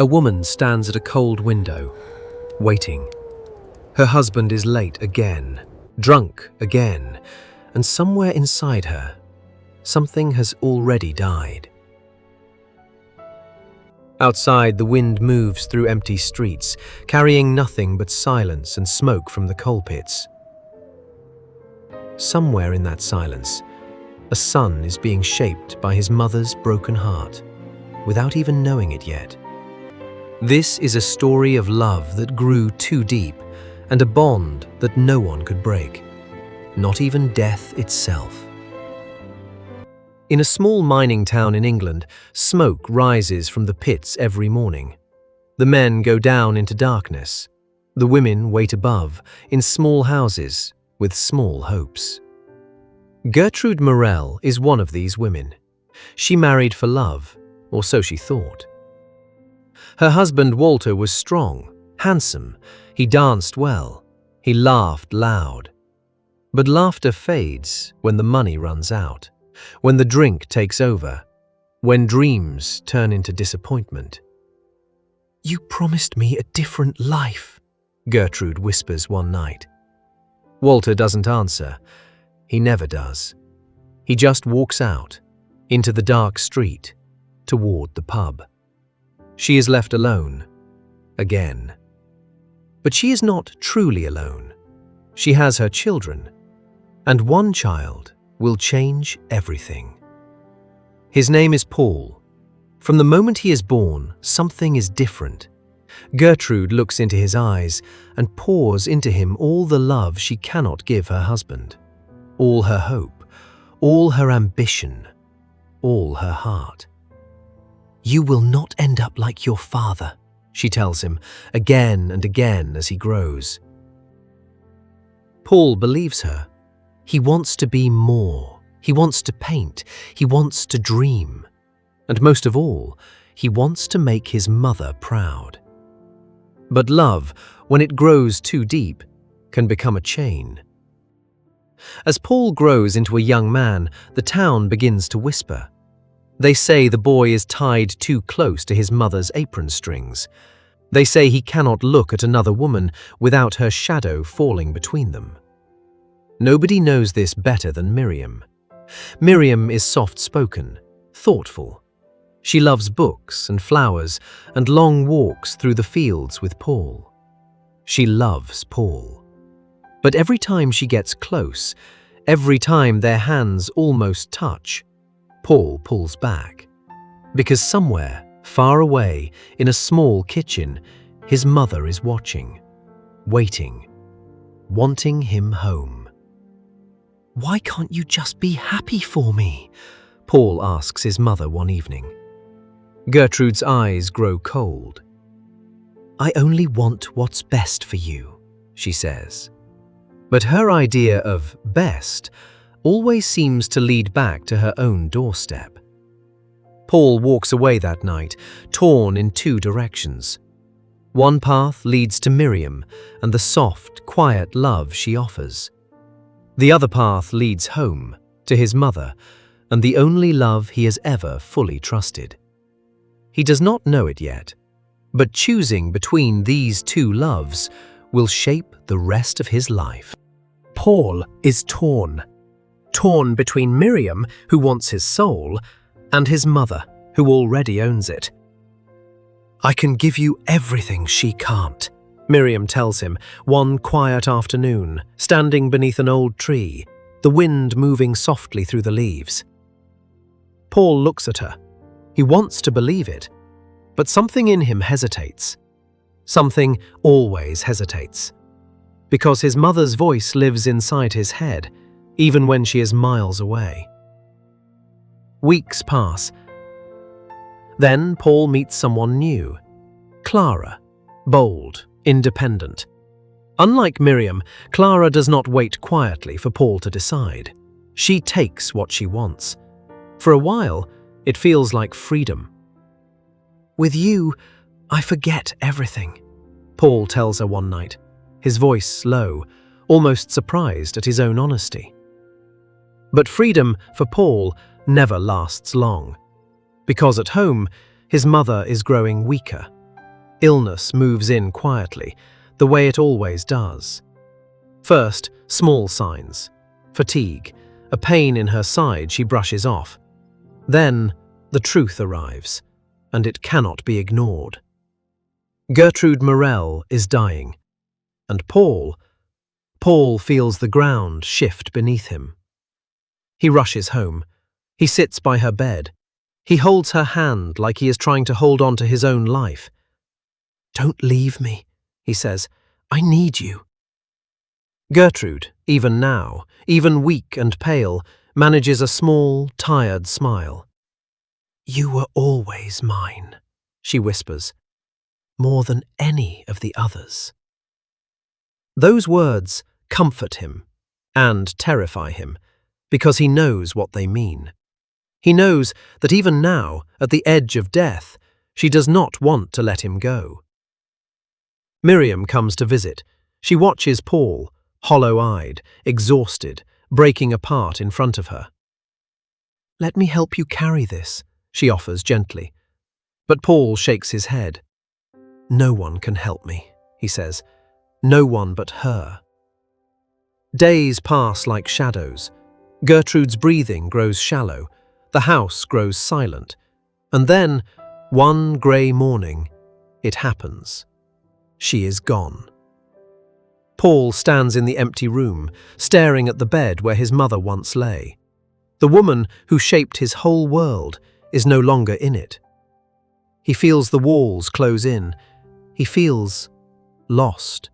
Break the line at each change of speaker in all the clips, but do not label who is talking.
A woman stands at a cold window, waiting. Her husband is late again, drunk again, and somewhere inside her, something has already died. Outside, the wind moves through empty streets, carrying nothing but silence and smoke from the coal pits. Somewhere in that silence, a son is being shaped by his mother's broken heart, without even knowing it yet. This is a story of love that grew too deep, and a bond that no one could break, not even death itself. In a small mining town in England, smoke rises from the pits every morning. The men go down into darkness. The women wait above, in small houses, with small hopes. Gertrude Morel is one of these women. She married for love, or so she thought. Her husband Walter was strong, handsome, he danced well, he laughed loud. But laughter fades when the money runs out, when the drink takes over, when dreams turn into disappointment. "You promised me a different life," Gertrude whispers one night. Walter doesn't answer. He never does. He just walks out, into the dark street, toward the pub. She is left alone, again. But she is not truly alone. She has her children, and one child will change everything. His name is Paul. From the moment he is born, something is different. Gertrude looks into his eyes and pours into him all the love she cannot give her husband, all her hope, all her ambition, all her heart. "You will not end up like your father," she tells him again and again as he grows. Paul believes her. He wants to be more. He wants to paint. He wants to dream. And most of all, he wants to make his mother proud. But love, when it grows too deep, can become a chain. As Paul grows into a young man, the town begins to whisper. They say the boy is tied too close to his mother's apron strings. They say he cannot look at another woman without her shadow falling between them. Nobody knows this better than Miriam. Miriam is soft-spoken, thoughtful. She loves books and flowers and long walks through the fields with Paul. She loves Paul. But every time she gets close, every time their hands almost touch, Paul pulls back. Because somewhere, far away, in a small kitchen, his mother is watching, waiting, wanting him home. "Why can't you just be happy for me?" Paul asks his mother one evening. Gertrude's eyes grow cold. "I only want what's best for you," she says. But her idea of best always seems to lead back to her own doorstep. Paul walks away that night, torn in two directions. One path leads to Miriam and the soft, quiet love she offers. The other path leads home, to his mother, and the only love he has ever fully trusted. He does not know it yet, but choosing between these two loves will shape the rest of his life. Paul is torn between Miriam, who wants his soul, and his mother, who already owns it. "I can give you everything she can't," Miriam tells him one quiet afternoon, standing beneath an old tree, the wind moving softly through the leaves. Paul looks at her. He wants to believe it, but something in him hesitates. Something always hesitates. Because his mother's voice lives inside his head, even when she is miles away. Weeks pass. Then Paul meets someone new. Clara, bold, independent. Unlike Miriam, Clara does not wait quietly for Paul to decide. She takes what she wants. For a while, it feels like freedom. "With you, I forget everything," Paul tells her one night, his voice low, almost surprised at his own honesty. But freedom, for Paul, never lasts long. Because at home, his mother is growing weaker, Illness moves in quietly, the way it always does. First, small signs. Fatigue, a pain in her side she brushes off. Then, the truth arrives, and it cannot be ignored. Gertrude Morel is dying, and Paul feels the ground shift beneath him. He rushes home. He sits by her bed. He holds her hand like he is trying to hold on to his own life. "Don't leave me," he says. "I need you." Gertrude, even now, even weak and pale, manages a small, tired smile. "You were always mine," she whispers, "more than any of the others." Those words comfort him and terrify him, because he knows what they mean. He knows that even now, at the edge of death, she does not want to let him go. Miriam comes to visit. She watches Paul, hollow-eyed, exhausted, breaking apart in front of her. "Let me help you carry this," she offers gently. But Paul shakes his head. "No one can help me," he says. "No one but her." Days pass like shadows. Gertrude's breathing grows shallow. The house grows silent. And then, one grey morning, it happens. She is gone. Paul stands in the empty room, staring at the bed where his mother once lay. The woman who shaped his whole world is no longer in it. He feels the walls close in. He feels lost.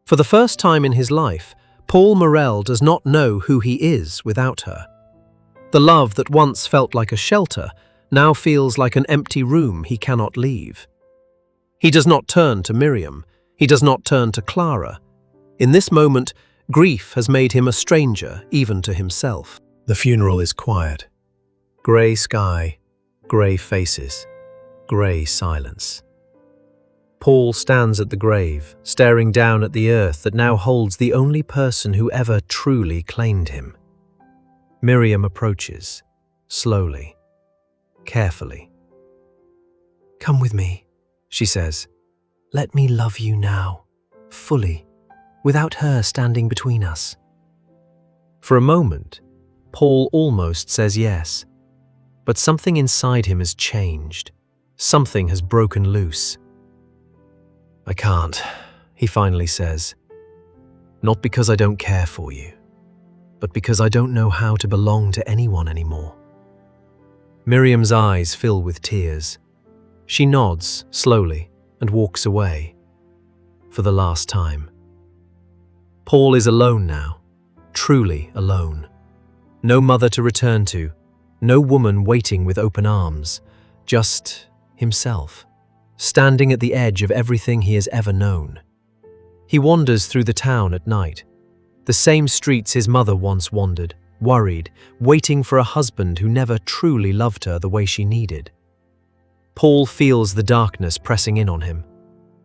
For the first time in his life, Paul Morel does not know who he is without her. The love that once felt like a shelter now feels like an empty room he cannot leave. He does not turn to Miriam. He does not turn to Clara. In this moment, grief has made him a stranger even to himself. The funeral is quiet. Grey sky, grey faces, grey silence. Paul stands at the grave, staring down at the earth that now holds the only person who ever truly claimed him. Miriam approaches, slowly, carefully. "Come with me," she says. "Let me love you now, fully, without her standing between us." For a moment, Paul almost says yes, but something inside him has changed. Something has broken loose. "I can't," he finally says. "Not because I don't care for you, but because I don't know how to belong to anyone anymore." Miriam's eyes fill with tears. She nods slowly and walks away. For the last time. Paul is alone now, truly alone. No mother to return to, no woman waiting with open arms, just himself, standing at the edge of everything he has ever known. He wanders through the town at night, the same streets his mother once wandered, worried, waiting for a husband who never truly loved her the way she needed. Paul feels the darkness pressing in on him.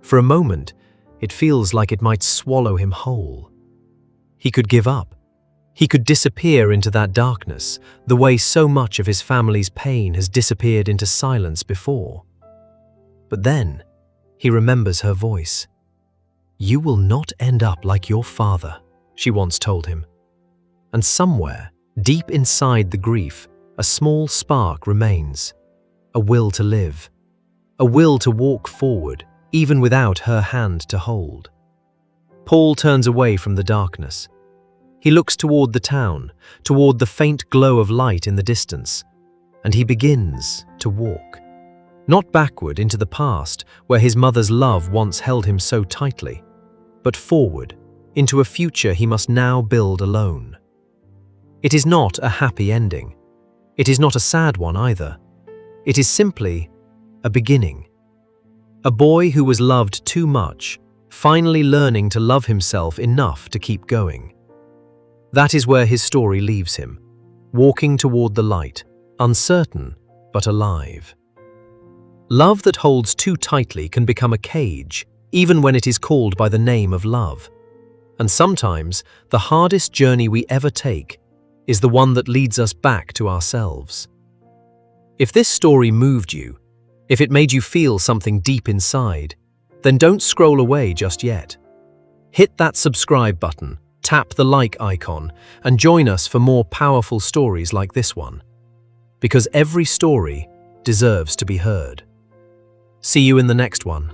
For a moment, it feels like it might swallow him whole. He could give up. He could disappear into that darkness, the way so much of his family's pain has disappeared into silence before. But then, he remembers her voice. "You will not end up like your father," she once told him. And somewhere, deep inside the grief, a small spark remains. A will to live. A will to walk forward, even without her hand to hold. Paul turns away from the darkness. He looks toward the town, toward the faint glow of light in the distance, and he begins to walk. Not backward into the past, where his mother's love once held him so tightly, but forward, into a future he must now build alone. It is not a happy ending. It is not a sad one either. It is simply a beginning. A boy who was loved too much, finally learning to love himself enough to keep going. That is where his story leaves him, walking toward the light, uncertain but alive. Love that holds too tightly can become a cage, even when it is called by the name of love. And sometimes, the hardest journey we ever take is the one that leads us back to ourselves. If this story moved you, If it made you feel something deep inside, then don't scroll away just yet. Hit that subscribe button, tap the like icon, and join us for more powerful stories like this one. Because every story deserves to be heard. See you in the next one.